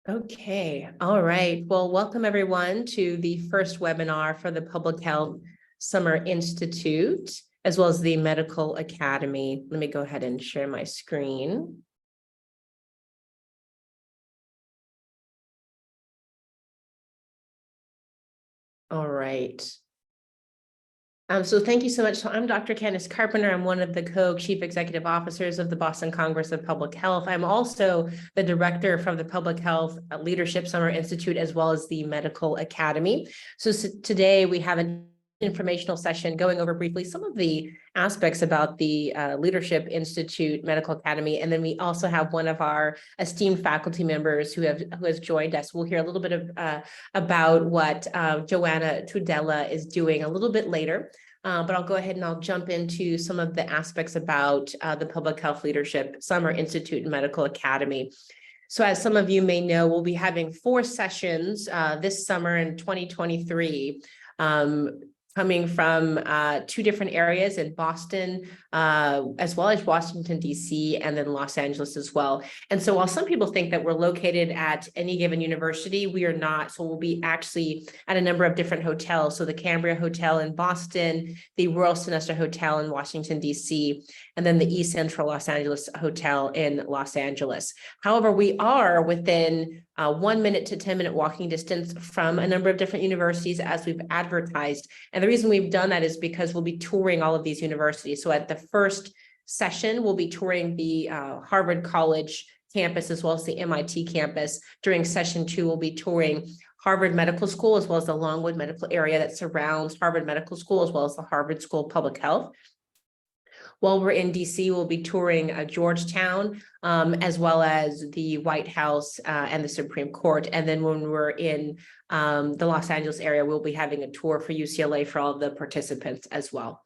Okay, all right. Well, welcome everyone to the first webinar for the Public Health Summer Institute, as well as the Medical Academy. Let me go ahead and share my screen. All right. So thank you so much. So I'm Dr. Candace Carpenter. I'm one of the co-chief executive officers of the Boston Congress of Public Health. I'm also the director from the Public Health Leadership Summer Institute, as well as the Medical Academy. So today we have an informational session going over briefly some of the aspects about the Leadership Institute Medical Academy. And then we also have one of our esteemed faculty members who has joined us. We'll hear a little bit of about what Joanna Tudela is doing a little bit later. But I'll go ahead and I'll jump into some of the aspects about the Public Health Leadership Summer Institute and Medical Academy. So as some of you may know, we'll be having 4 sessions this summer in 2023. Coming from 2 different areas in Boston, as well as Washington, D.C., and then Los Angeles as well. And so while some people think that we're located at any given university, we are not. So we'll be actually at a number of different hotels. So the Cambria Hotel in Boston, the Royal Sonesta Hotel in Washington, D.C., and then the East Central Los Angeles Hotel in Los Angeles. However, we are within 1 minute to 10-minute walking distance from a number of different universities, as we've advertised. And the reason we've done that is because we'll be touring all of these universities. So at the first session, we'll be touring the Harvard College campus as well as the MIT campus. During session 2, we'll be touring Harvard Medical School, as well as the Longwood medical area that surrounds Harvard Medical School, as well as the Harvard School of Public Health. While we're in DC, we'll be touring Georgetown, as well as the White House and the Supreme Court. And then when we're in the Los Angeles area, we'll be having a tour for UCLA for all of the participants as well.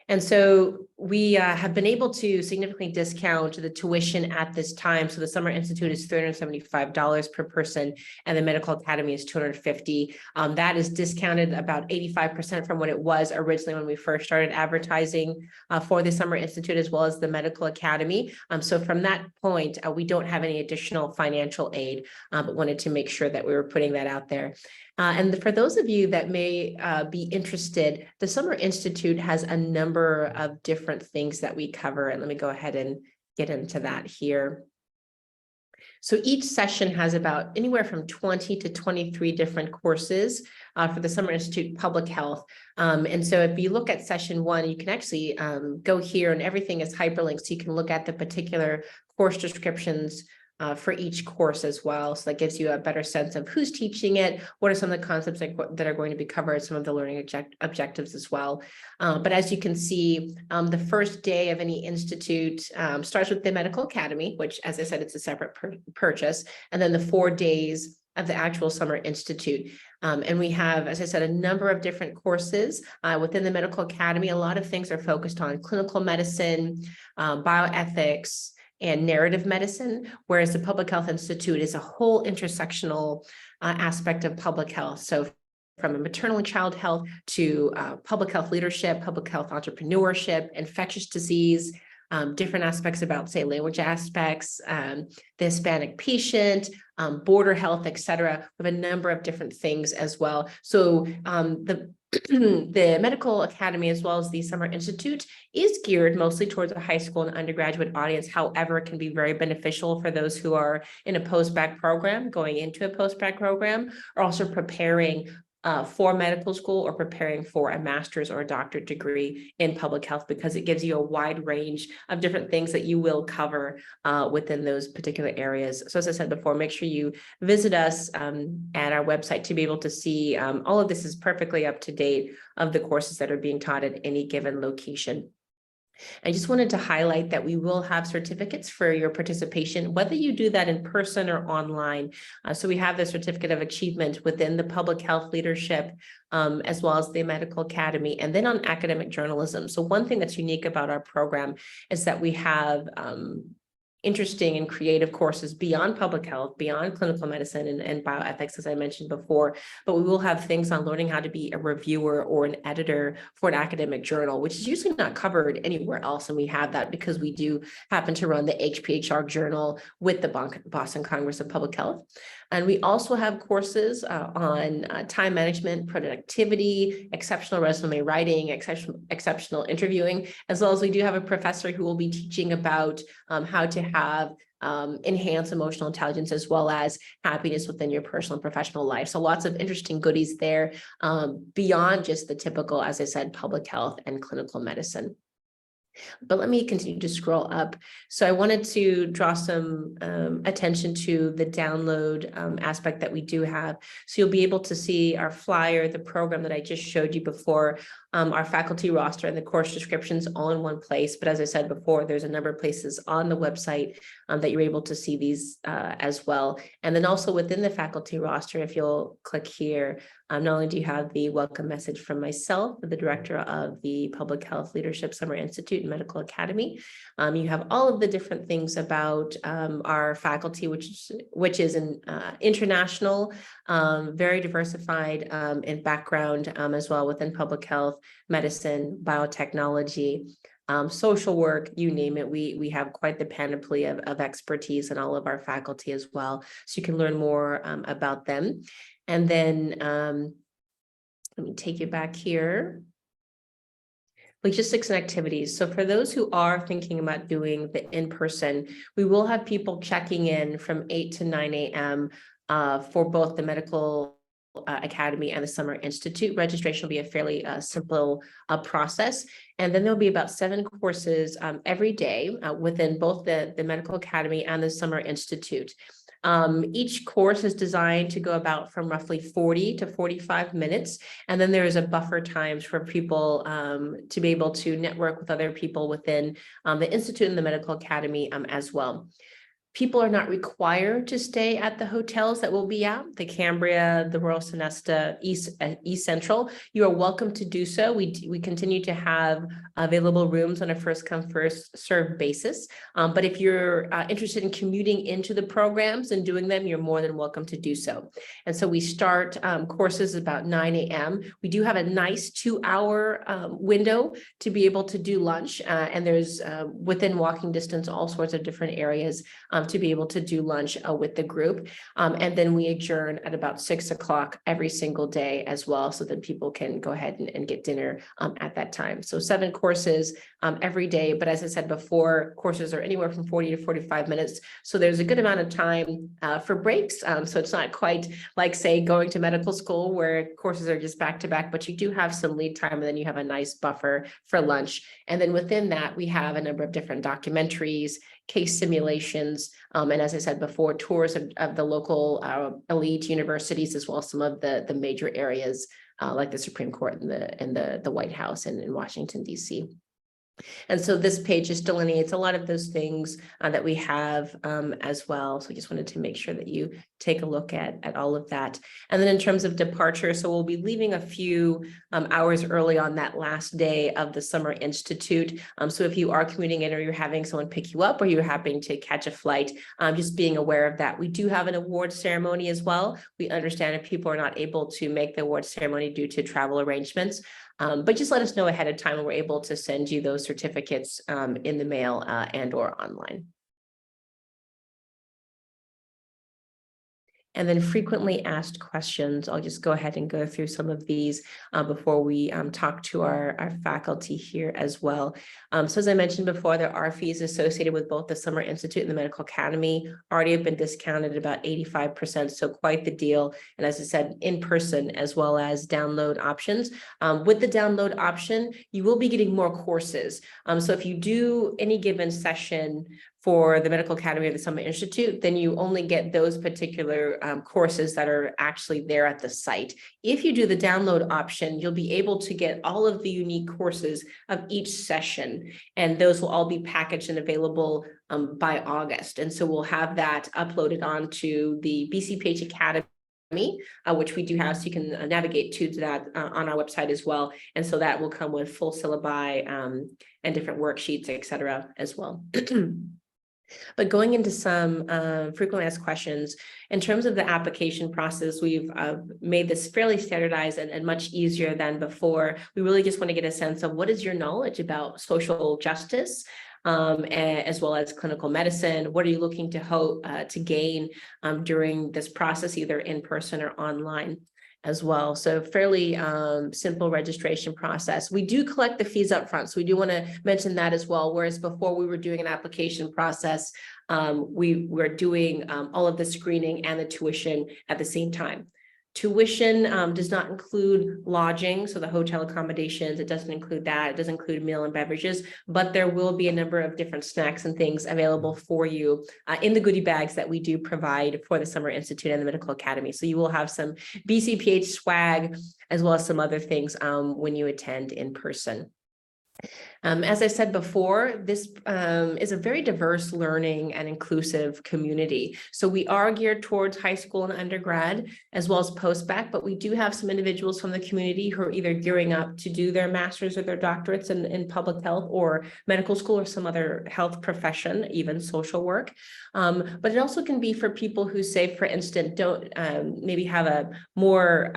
And so we have been able to significantly discount the tuition at this time. So the Summer Institute is $375 per person, and the Medical Academy is $250. That is discounted about 85% from what it was originally when we first started advertising for the Summer Institute, as well as the Medical Academy. So from that point, we don't have any additional financial aid, but wanted to make sure that we were putting that out there. And for those of you that may be interested, the Summer Institute has a number of different things that we cover. And let me go ahead and get into that here. So each session has about anywhere from 20 to 23 different courses for the Summer Institute Public Health. And so if you look at session 1, you can actually go here, and everything is hyperlinked. So you can look at the particular course descriptions for each course as well. So that gives you a better sense of who's teaching it, what are some of the concepts that are going to be covered, some of the learning objectives as well. But as you can see, the first day of any institute starts with the Medical Academy, which, as I said, it's a separate purchase, and then the 4 days of the actual Summer Institute. And we have, as I said, a number of different courses within the Medical Academy. A lot of things are focused on clinical medicine, bioethics, and narrative medicine, whereas the Public Health Institute is a whole intersectional aspect of public health. So from maternal and child health to public health leadership, public health entrepreneurship, infectious disease, different aspects about, say, language aspects, the Hispanic patient, border health, et cetera. We have a number of different things as well. So the Medical Academy, as well as the Summer Institute, is geared mostly towards a high school and undergraduate audience. However, it can be very beneficial for those who are in a post-bac program, going into a post-bac program, or also preparing for medical school or preparing for a master's or a doctorate degree in public health, because it gives you a wide range of different things that you will cover within those particular areas. So as I said before, make sure you visit us at our website to be able to see all of this is perfectly up to date of the courses that are being taught at any given location. I just wanted to highlight that we will have certificates for your participation, whether you do that in person or online. So we have the Certificate of Achievement within the Public Health Leadership, as well as the Medical Academy, and then on academic journalism. So one thing that's unique about our program is that we have interesting and creative courses beyond public health, beyond clinical medicine and bioethics, as I mentioned before. But we will have things on learning how to be a reviewer or an editor for an academic journal, which is usually not covered anywhere else. And we have that because we do happen to run the HPHR journal with the Boston Congress of Public Health. And we also have courses on time management, productivity, exceptional resume writing, exceptional interviewing, as well as we do have a professor who will be teaching about how to have enhance emotional intelligence as well as happiness within your personal and professional life. So lots of interesting goodies there beyond just the typical, as I said, public health and clinical medicine. But let me continue to scroll up. So I wanted to draw some attention to the download aspect that we do have. So you'll be able to see our flyer, the program that I just showed you before, our faculty roster and the course descriptions all in one place. But as I said before, there's a number of places on the website that you're able to see these as well. And then also within the faculty roster, if you'll click here, not only do you have the welcome message from myself, the director of the Public Health Leadership Summer Institute and Medical Academy, you have all of the different things about our faculty, which is an international, very diversified in background as well within public health, medicine, biotechnology, social work, you name it. We have quite the panoply of expertise in all of our faculty as well. So you can learn more about them. And then let me take you back here. Logistics and activities. So for those who are thinking about doing the in-person, we will have people checking in from 8 to 9 a.m. For both the Medical Academy and the Summer Institute. Registration will be a fairly simple process. And then there'll be about 7 courses every day within both the Medical Academy and the Summer Institute. Each course is designed to go about from roughly 40 to 45 minutes. And then there is a buffer times for people to be able to network with other people within the Institute and the Medical Academy as well. People are not required to stay at the hotels that will be out, the Cambria, the Royal Sonesta, East Central. You are welcome to do so. We continue to have available rooms on a first come, first served basis. But if you're interested in commuting into the programs and doing them, you're more than welcome to do so. And so we start courses about 9 a.m. We do have a nice 2-hour window to be able to do lunch. And there's within walking distance, all sorts of different areas to be able to do lunch with the group. And then we adjourn at about 6 o'clock every single day as well, so that people can go ahead and get dinner at that time. So 7 courses every day. But as I said before, courses are anywhere from 40 to 45 minutes. So there's a good amount of time for breaks. So it's not quite like, say, going to medical school where courses are just back to back, but you do have some lead time and then you have a nice buffer for lunch. And then within that, we have a number of different documentaries, case simulations, and as I said before, tours of the local elite universities, as well as some of the major areas like the Supreme Court and the White House and in Washington, D.C. And so this page just delineates a lot of those things that we have as well. So I just wanted to make sure that you take a look at all of that. And then in terms of departure, so we'll be leaving a few hours early on that last day of the Summer Institute. So if you are commuting in or you're having someone pick you up or you're having to catch a flight, just being aware of that. We do have an award ceremony as well. We understand if people are not able to make the award ceremony due to travel arrangements. But just let us know ahead of time and we're able to send you those certificates in the mail and or online. And then frequently asked questions. I'll just go ahead and go through some of these before we talk to our faculty here as well. So as I mentioned before, there are fees associated with both the Summer Institute and the Medical Academy. Already have been discounted at about 85%, so quite the deal. And as I said, in person as well as download options. With the download option, you will be getting more courses. So if you do any given session for the Medical Academy or the Summer Institute, then you only get those particular courses that are actually there at the site. If you do the download option, you'll be able to get all of the unique courses of each session, and those will all be packaged and available by August. And so we'll have that uploaded onto the BCPH Academy, which we do have, so you can navigate to that on our website as well. And so that will come with full syllabi and different worksheets, et cetera, as well. But going into some frequently asked questions, in terms of the application process, we've made this fairly standardized and much easier than before. We really just want to get a sense of what is your knowledge about social justice, as well as clinical medicine. What are you looking to gain during this process, either in person or online as well. So fairly simple registration process. We do collect the fees up front, so we do want to mention that as well. Whereas before we were doing an application process, we were doing all of the screening and the tuition at the same time. Tuition does not include lodging, so the hotel accommodations, it doesn't include that. It doesn't include meal and beverages, but there will be a number of different snacks and things available for you in the goodie bags that we do provide for the Summer Institute and the Medical Academy. So you will have some BCPH swag, as well as some other things when you attend in person. As I said before, this is a very diverse learning and inclusive community. So we are geared towards high school and undergrad, as well as post-bac, but we do have some individuals from the community who are either gearing up to do their master's or their doctorates in public health or medical school or some other health profession, even social work. But it also can be for people who, say, for instance, don't maybe have a more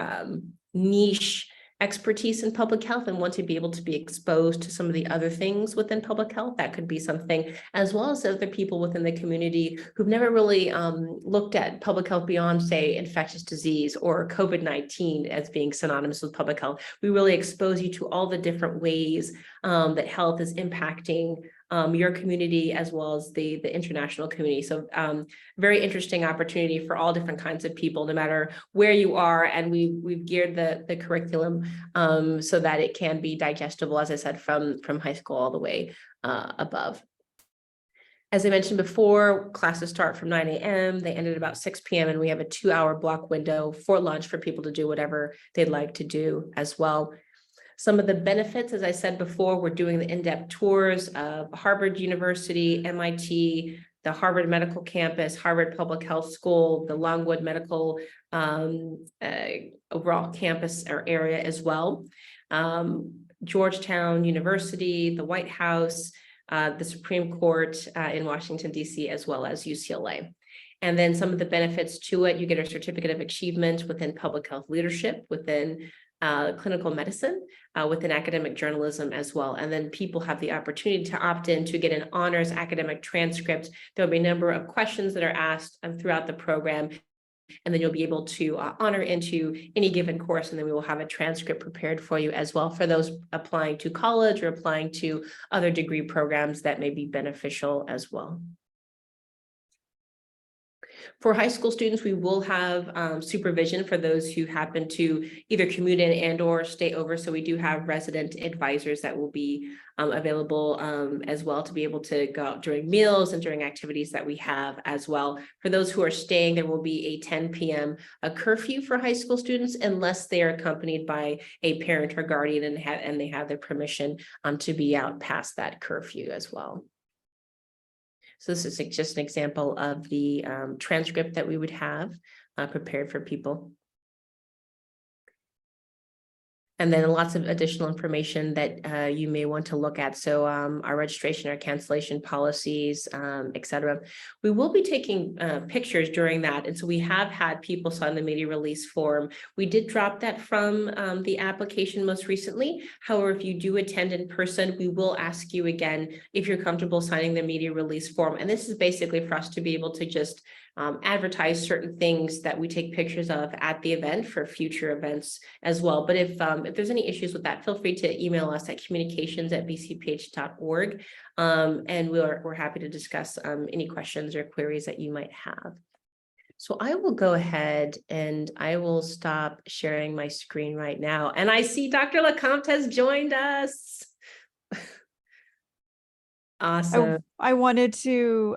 niche expertise in public health and want to be able to be exposed to some of the other things within public health. That could be something, as well as other people within the community who've never really looked at public health beyond, say, infectious disease or COVID-19 as being synonymous with public health. We really expose you to all the different ways that health is impacting your community as well as the international community. So very interesting opportunity for all different kinds of people, no matter where you are. And we've geared the curriculum so that it can be digestible, as I said, from high school all the way above. As I mentioned before, classes start from 9 a.m. They end at about 6 p.m. and we have a 2-hour block window for lunch for people to do whatever they'd like to do as well. Some of the benefits, as I said before, we're doing the in-depth tours of Harvard University, MIT, the Harvard Medical Campus, Harvard Public Health School, the Longwood Medical overall campus or area as well. Georgetown University, the White House, the Supreme Court in Washington, D.C., as well as UCLA. And then some of the benefits to it, you get a certificate of achievement within public health leadership, within clinical medicine, within academic journalism as well. And then people have the opportunity to opt in to get an honors academic transcript. There'll be a number of questions that are asked throughout the program, and then you'll be able to honor into any given course, and then we will have a transcript prepared for you as well for those applying to college or applying to other degree programs that may be beneficial as well. For high school students, we will have supervision for those who happen to either commute in and or stay over. So we do have resident advisors that will be available as well to be able to go out during meals and during activities that we have as well. For those who are staying, there will be a 10 p.m. curfew for high school students unless they are accompanied by a parent or guardian and they have their permission to be out past that curfew as well. So this is just an example of the transcript that we would have prepared for people. And then lots of additional information that you may want to look at. So our registration, our cancellation policies, et cetera. We will be taking pictures during that. And so we have had people sign the media release form. We did drop that from the application most recently. However, if you do attend in person, we will ask you again if you're comfortable signing the media release form. And this is basically for us to be able to just advertise certain things that we take pictures of at the event for future events as well. But if there's any issues with that, feel free to email us at communications@bcph.org. And we're happy to discuss any questions or queries that you might have. So I will go ahead and I will stop sharing my screen right now. And I see Dr. LeCompte has joined us. Awesome. I wanted to,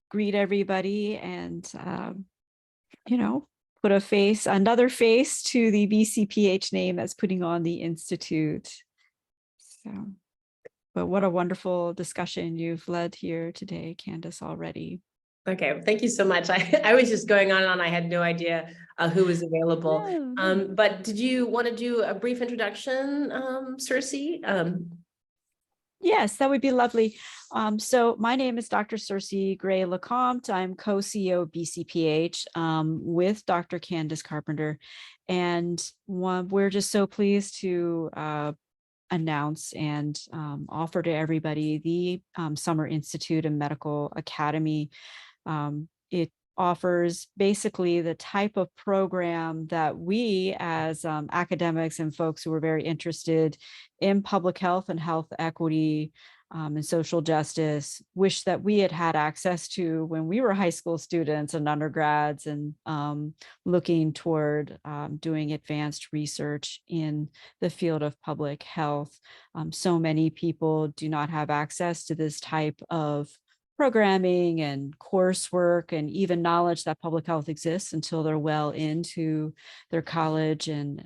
greet everybody and, put another face to the BCPH name that's putting on the Institute. So, but what a wonderful discussion you've led here today, Candace, already. Okay, thank you so much. I was just going on and I had no idea who was available. Yeah. But did you want to do a brief introduction, Circe? Yes, that would be lovely. So my name is Dr. Circe Gray Lecomte. I'm co-CEO of BCPH with Dr. Candace Carpenter. And we're just so pleased to announce and offer to everybody the Summer Institute and Medical Academy. It offers basically the type of program that we as academics and folks who are very interested in public health and health equity and social justice wish that we had had access to when we were high school students and undergrads and looking toward doing advanced research in the field of public health. So many people do not have access to this type of programming and coursework and even knowledge that public health exists until they're well into their college and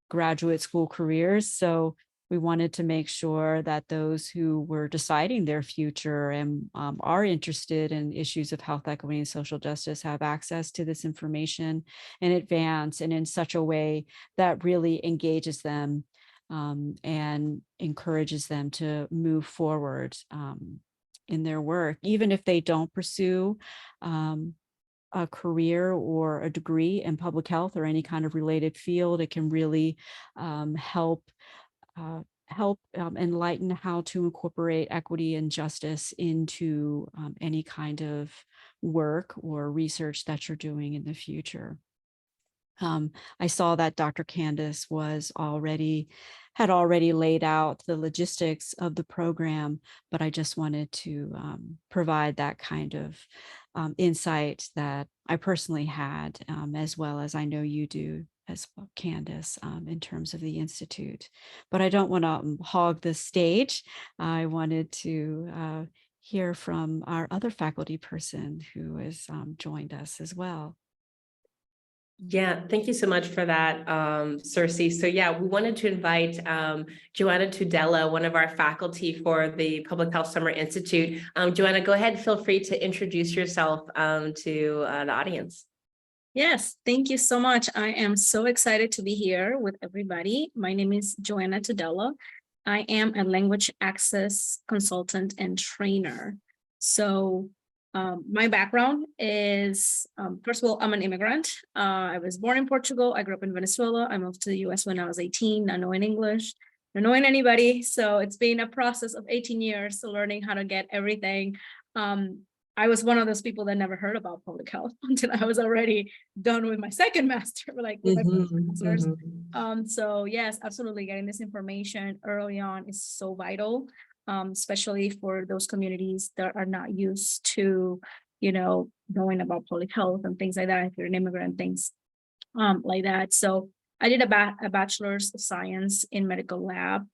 graduate school careers. So we wanted to make sure that those who were deciding their future and are interested in issues of health equity and social justice have access to this information in advance and in such a way that really engages them and encourages them to move forward in their work, even if they don't pursue a career or a degree in public health or any kind of related field. It can really help enlighten how to incorporate equity and justice into any kind of work or research that you're doing in the future. I saw that Dr. Candace had already laid out the logistics of the program, but I just wanted to provide that kind of insight that I personally had, as well as I know you do as well, Candace, in terms of the Institute. But I don't want to hog the stage. I wanted to hear from our other faculty person who has joined us as well. Yeah, thank you so much for that, Circe. So yeah, we wanted to invite Joanna Tudela, one of our faculty for the Public Health Summer Institute. Joanna, go ahead, feel free to introduce yourself to the audience. Yes, thank you so much. I am so excited to be here with everybody. My name is Joanna Tudela. I am a language access consultant and trainer. So my background is, first of all, I'm an immigrant. I was born in Portugal. I grew up in Venezuela. I moved to the US when I was 18, not knowing English, not knowing anybody. So it's been a process of 18 years learning how to get everything. I was one of those people that never heard about public health until I was already done with my second master, like with my first master's. So yes, absolutely. Getting this information early on is so vital. Especially for those communities that are not used to, knowing about public health and things like that, if you're an immigrant, things like that. So I did a bachelor's of science in medical lab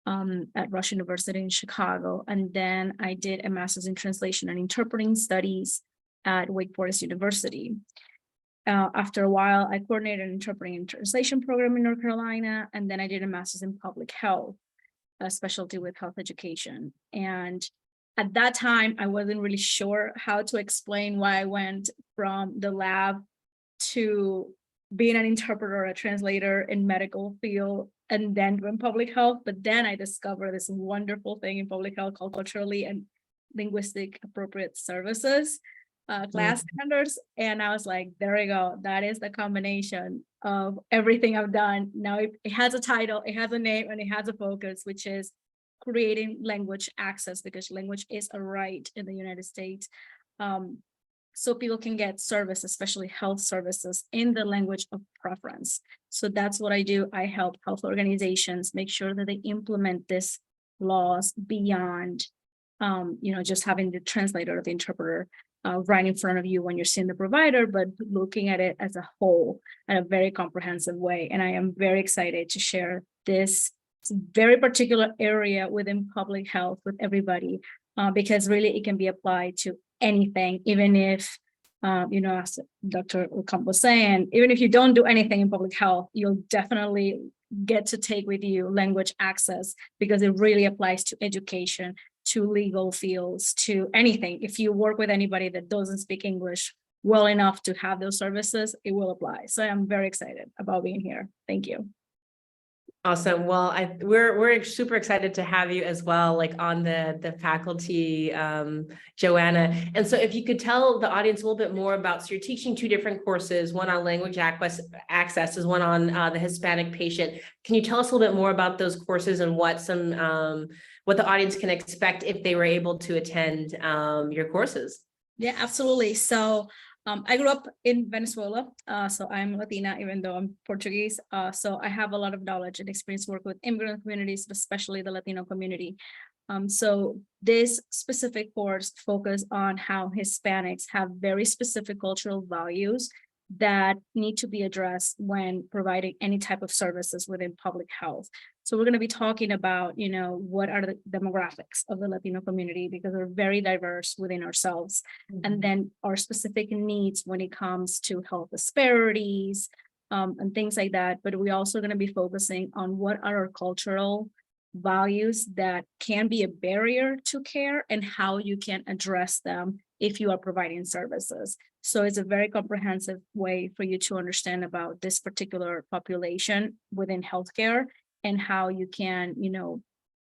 at Rush University in Chicago. And then I did a master's in translation and interpreting studies at Wake Forest University. After a while, I coordinated an interpreting and translation program in North Carolina. And then I did a master's in public health, a specialty with health education. And at that time, I wasn't really sure how to explain why I went from the lab to being an interpreter or a translator in medical field and then doing public health. But then I discovered this wonderful thing in public health called culturally and linguistic appropriate services class standards. And I was like, there we go. That is the combination of everything I've done. Now it has a title, it has a name, and it has a focus, which is creating language access, because language is a right in the United States. So people can get service, especially health services, in the language of preference. So that's what I do. I help health organizations make sure that they implement these laws beyond, just having the translator or the interpreter right in front of you when you're seeing the provider, but looking at it as a whole in a very comprehensive way. And I am very excited to share this very particular area within public health with everybody, because really it can be applied to anything, even if, as Dr. Lecomte was saying, even if you don't do anything in public health, you'll definitely get to take with you language access, because it really applies to education, to legal fields, to anything. If you work with anybody that doesn't speak English well enough to have those services, it will apply. So I'm very excited about being here. Thank you. Awesome. Well, we're super excited to have you as well, like on the faculty, Joanna. And so if you could tell the audience a little bit more about, so you're teaching two different courses, one on language access is one on the Hispanic patient. Can you tell us a little bit more about those courses and what the audience can expect if they were able to attend your courses? Yeah, absolutely. So I grew up in Venezuela, so I'm Latina, even though I'm Portuguese. So I have a lot of knowledge and experience working with immigrant communities, especially the Latino community. So this specific course focus on how Hispanics have very specific cultural values that need to be addressed when providing any type of services within public health. So we're going to be talking about, what are the demographics of the Latino community, because we're very diverse within ourselves. And then our specific needs when it comes to health disparities and things like that. But we also going to be focusing on what are our cultural values that can be a barrier to care and how you can address them if you are providing services. So it's a very comprehensive way for you to understand about this particular population within healthcare and how you can,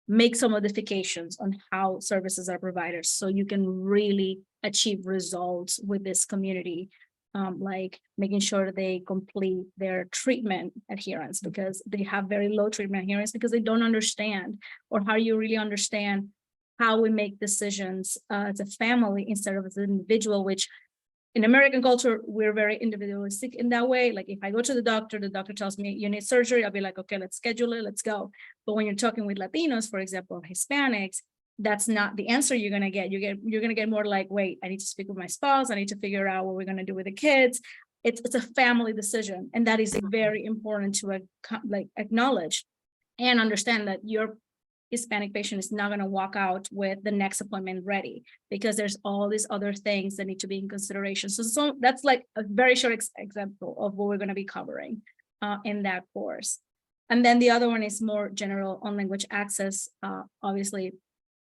make some modifications on how services are provided so you can really achieve results with this community, like making sure they complete their treatment adherence, because they have very low treatment adherence because they don't understand, or how you really understand how we make decisions as a family instead of as an individual, which in American culture, we're very individualistic in that way. Like if I go to the doctor tells me you need surgery, I'll be like, okay, let's schedule it, let's go. But when you're talking with Latinos, for example, Hispanics, that's not the answer you're gonna get. You're gonna get more like, wait, I need to speak with my spouse. I need to figure out what we're gonna do with the kids. It's a family decision, and that is very important to acknowledge and understand that your Hispanic patient is not going to walk out with the next appointment ready, because there's all these other things that need to be in consideration. So that's like a very short example of what we're going to be covering in that course. And then the other one is more general on language access. Obviously,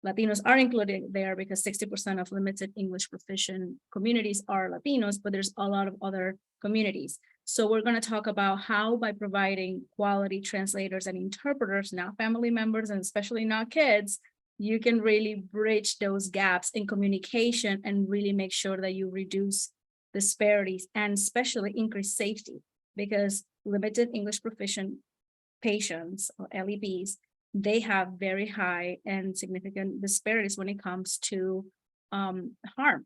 Latinos are included there because 60% of limited English proficient communities are Latinos, but there's a lot of other communities. So we're going to talk about how, by providing quality translators and interpreters, not family members, and especially not kids, you can really bridge those gaps in communication and really make sure that you reduce disparities and especially increase safety, because limited English proficient patients or LEPs, they have very high and significant disparities when it comes to harm.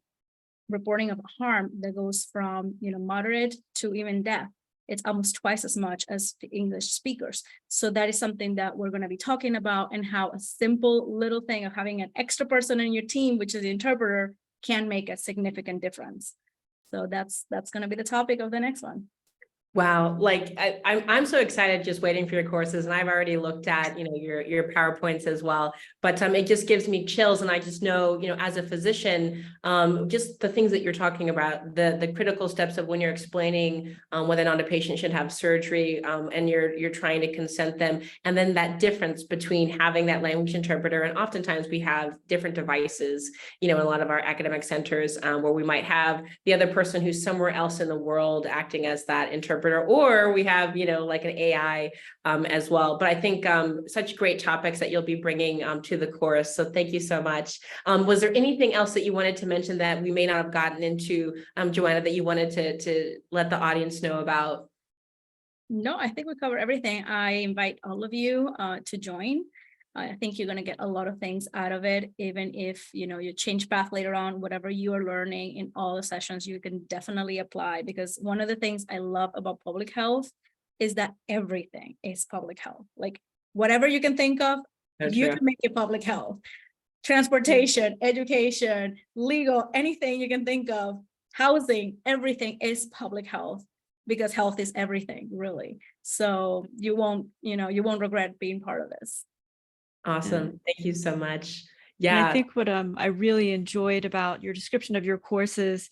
Reporting of harm that goes from moderate to even death. It's almost twice as much as the English speakers. So that is something that we're going to be talking about, and how a simple little thing of having an extra person in your team, which is the interpreter, can make a significant difference. So that's going to be the topic of the next one. Wow, like I'm so excited just waiting for your courses, and I've already looked at your PowerPoints as well. But it just gives me chills, and I just know as a physician, just the things that you're talking about, the critical steps of when you're explaining whether or not a patient should have surgery, and you're trying to consent them, and then that difference between having that language interpreter, and oftentimes we have different devices, in a lot of our academic centers, where we might have the other person who's somewhere else in the world acting as that interpreter. Or we have, like an AI as well. But I think such great topics that you'll be bringing to the course. So thank you so much. Was there anything else that you wanted to mention that we may not have gotten into, Joanna, that you wanted to let the audience know about? No, I think we covered everything. I invite all of you to join. I think you're going to get a lot of things out of it, even if you change path later on. Whatever you are learning in all the sessions, you can definitely apply, because one of the things I love about public health is that everything is public health. Like whatever you can think of, you can make it public health. Transportation, education, legal, anything you can think of, housing, everything is public health, because health is everything, really. So you won't regret being part of this. Awesome. Thank you so much. And I think what I really enjoyed about your description of your courses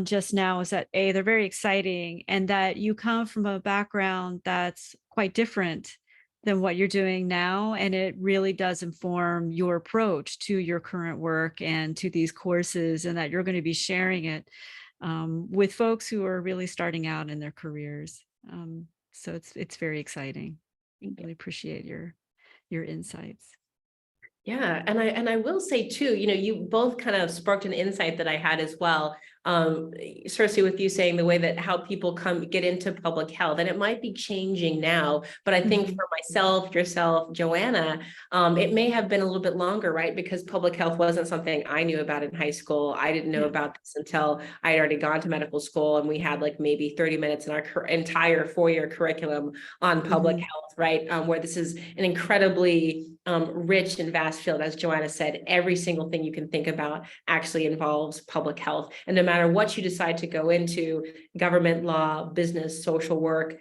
just now is that they're very exciting, and that you come from a background that's quite different than what you're doing now. And it really does inform your approach to your current work and to these courses, and that you're going to be sharing it with folks who are really starting out in their careers. So it's very exciting. Really appreciate your insights. Yeah, and I will say too, you both kind of sparked an insight that I had as well. Cersei, with you saying the way that how people get into public health, and it might be changing now, but I think Mhm. for myself, yourself, Joanna, it may have been a little bit longer, right? Because public health wasn't something I knew about in high school. I didn't know Yeah. about this until I had already gone to medical school, and we had like maybe 30 minutes in our entire 4-year curriculum on public Mhm. health, right? Where this is an incredibly rich and vast field. As Joanna said, every single thing you can think about actually involves public health. And no matter what you decide to go into, government law, business, social work,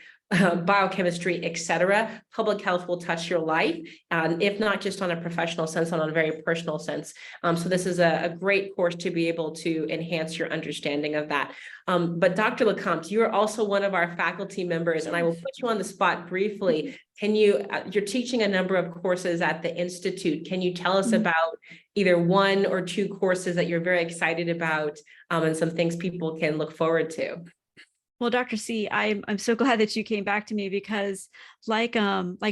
biochemistry, etc., public health will touch your life, if not just on a professional sense, on a very personal sense. So this is a great course to be able to enhance your understanding of that. But Dr. LeCompte, you're also one of our faculty members, and I will put you on the spot briefly. Can you, you're teaching a number of courses at the Institute. Can you tell us Mhm. about either 1 or 2 courses that you're very excited about, and some things people can look forward to? Well, Dr. C, I'm so glad that you came back to me because like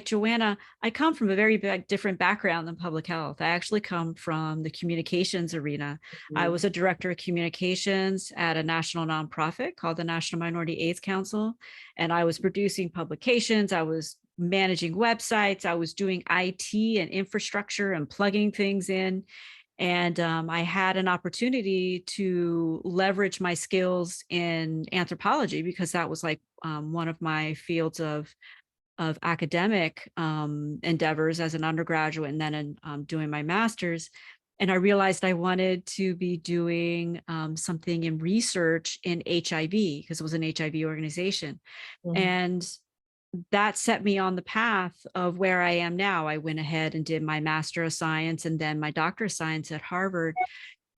Joanna, I come from a very different background than public health. I actually come from the communications arena. I was a director of communications at a national nonprofit called the National Minority AIDS Council, and I was producing publications. I was managing websites. I was doing IT and infrastructure and plugging things in. And I had an opportunity to leverage my skills in anthropology because that was like one of my fields of academic endeavors as an undergraduate and then in doing my master's. And I realized I wanted to be doing something in research in HIV because it was an HIV organization. And that set me on the path of where I am now. I went ahead and did my Master of Science and then my Doctor of Science at Harvard,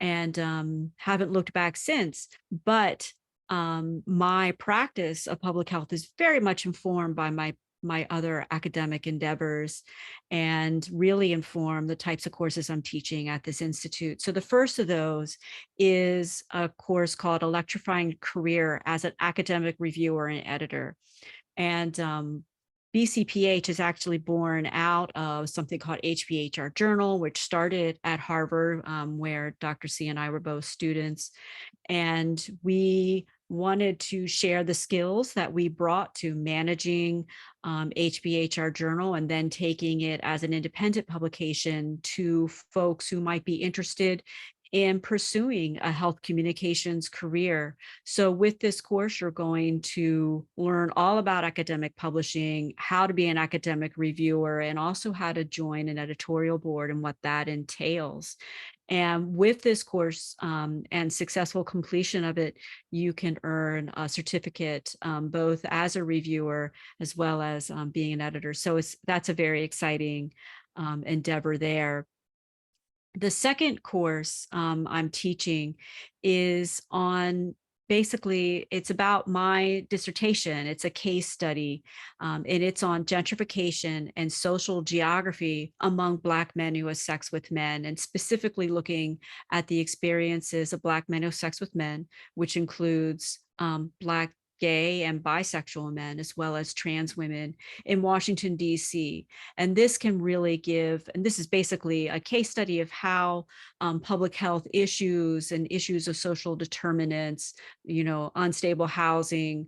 and haven't looked back since. But my practice of public health is very much informed by my other academic endeavors and really inform the types of courses I'm teaching at this institute. So the first of those is a course called Electrifying Career as an Academic Reviewer and Editor. And BCPH is actually born out of something called HBHR Journal, which started at Harvard, where Dr. C and I were both students. And we wanted to share the skills that we brought to managing HBHR Journal and then taking it as an independent publication to folks who might be interested in pursuing a health communications career. So with this course, you're going to learn all about academic publishing, how to be an academic reviewer, and also how to join an editorial board and what that entails. And with this course and successful completion of it, you can earn a certificate both as a reviewer as well as being an editor. So that's a very exciting endeavor there. The second course I'm teaching is on basically, it's about my dissertation. It's a case study, and it's on gentrification and social geography among Black men who have sex with men, and specifically looking at the experiences of Black men who have sex with men, which includes Black gay and bisexual men, as well as trans women in Washington, D.C. And this can really give, and this is basically a case study of how public health issues and issues of social determinants, unstable housing,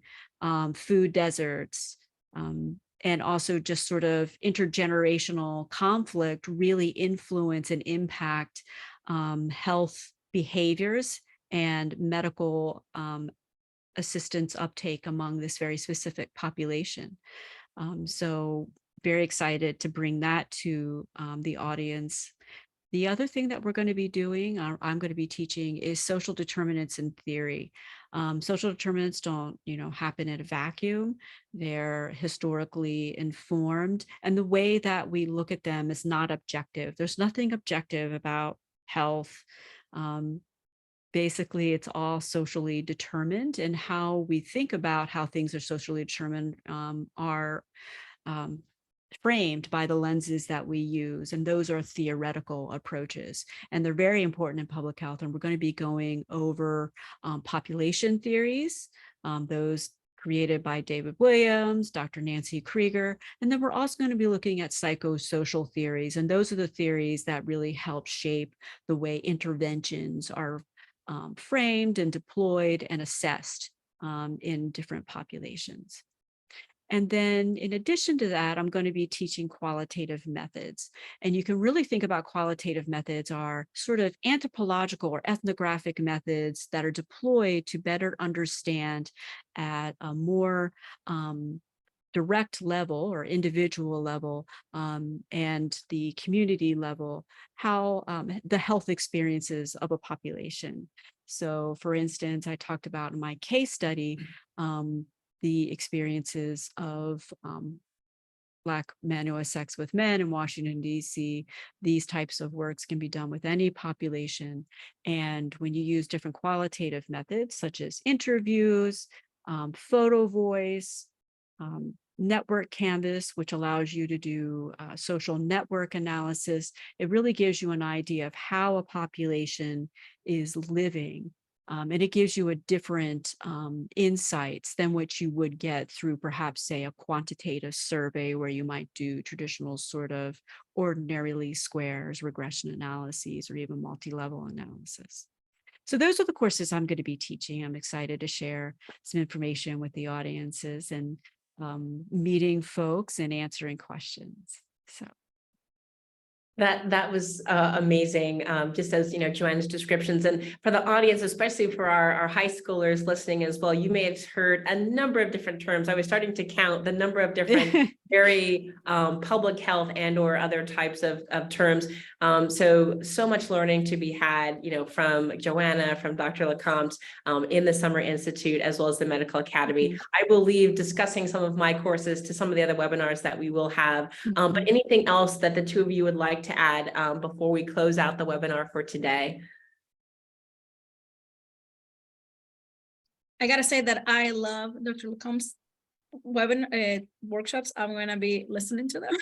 food deserts, and also just sort of intergenerational conflict really influence and impact health behaviors and medical assistance uptake among this very specific population. So very excited to bring that to the audience. The other thing that we're going to be doing, I'm going to be teaching, is social determinants in theory. Social determinants don't, happen in a vacuum. They're historically informed, and the way that we look at them is not objective. There's nothing objective about health. Basically, it's all socially determined, and how we think about how things are socially determined are framed by the lenses that we use. And those are theoretical approaches, and they're very important in public health. And we're going to be going over population theories. Those created by David Williams, Dr. Nancy Krieger. And then we're also going to be looking at psychosocial theories. And those are the theories that really help shape the way interventions are framed and deployed and assessed in different populations. And then in addition to that, I'm going to be teaching qualitative methods. And you can really think about qualitative methods are sort of anthropological or ethnographic methods that are deployed to better understand at a more direct level or individual level and the community level, how the health experiences of a population. So for instance, I talked about in my case study, the experiences of Black men who have sex with men in Washington, D.C. These types of works can be done with any population. And when you use different qualitative methods, such as interviews, photo voice, network canvas, which allows you to do social network analysis, it really gives you an idea of how a population is living. And it gives you a different insights than what you would get through perhaps, say, a quantitative survey where you might do traditional sort of ordinary least squares, regression analyses, or even multi-level analysis. So those are the courses I'm going to be teaching. I'm excited to share some information with the audiences and meeting folks and answering questions. So. That was amazing, just as Joanna's descriptions, and for the audience, especially for our high schoolers listening as well, you may have heard a number of different terms. I was starting to count the number of different very public health and or other types of terms. So much learning to be had, from Joanna, from Dr. LeCompte in the Summer Institute, as well as the Medical Academy. I will leave discussing some of my courses to some of the other webinars that we will have. But anything else that the two of you would like to add before we close out the webinar for today? I gotta say that I love Dr. LeCompte's workshops. I'm gonna be listening to them.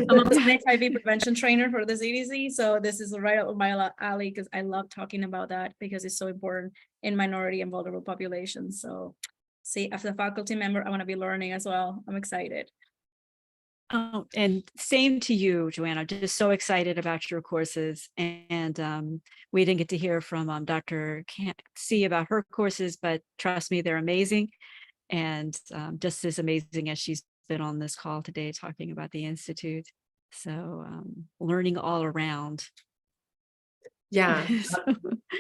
I'm also an HIV prevention trainer for the CDC, so this is right up my alley because I love talking about that because it's so important in minority and vulnerable populations. So, see, as a faculty member, I want to be learning as well. I'm excited. Oh, and same to you, Joanna. Just so excited about your courses. And we didn't get to hear from Dr. C about her courses, but trust me, they're amazing. And just as amazing as she's been on this call today talking about the Institute. So learning all around. Yeah,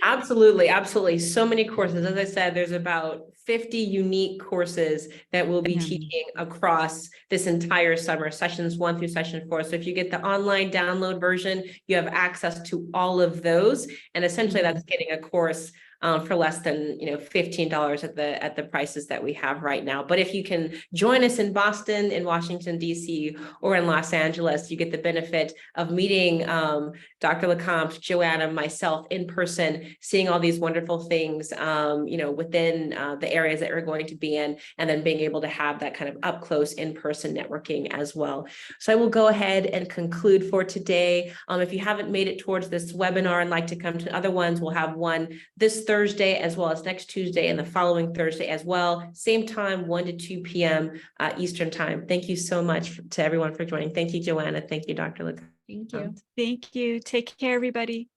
absolutely. Absolutely. So many courses. As I said, there's about 50 unique courses that we'll be teaching across this entire summer, sessions 1 through session 4. So if you get the online download version, you have access to all of those. And essentially that's getting a course for less than $15 at the prices that we have right now. But if you can join us in Boston, in Washington, D.C., or in Los Angeles, you get the benefit of meeting Dr. LeCompte, Joanna, myself in person, seeing all these wonderful things, within the areas that we're going to be in, and then being able to have that kind of up close in-person networking as well. So I will go ahead and conclude for today. If you haven't made it towards this webinar and like to come to other ones, we'll have one this Thursday as well as next Tuesday and the following Thursday as well. Same time, 1 to 2 p.m. Eastern time. Thank you so much to everyone for joining. Thank you, Joanna. Thank you, Dr. LeCompte. Thank you. Thank you. Take care, everybody.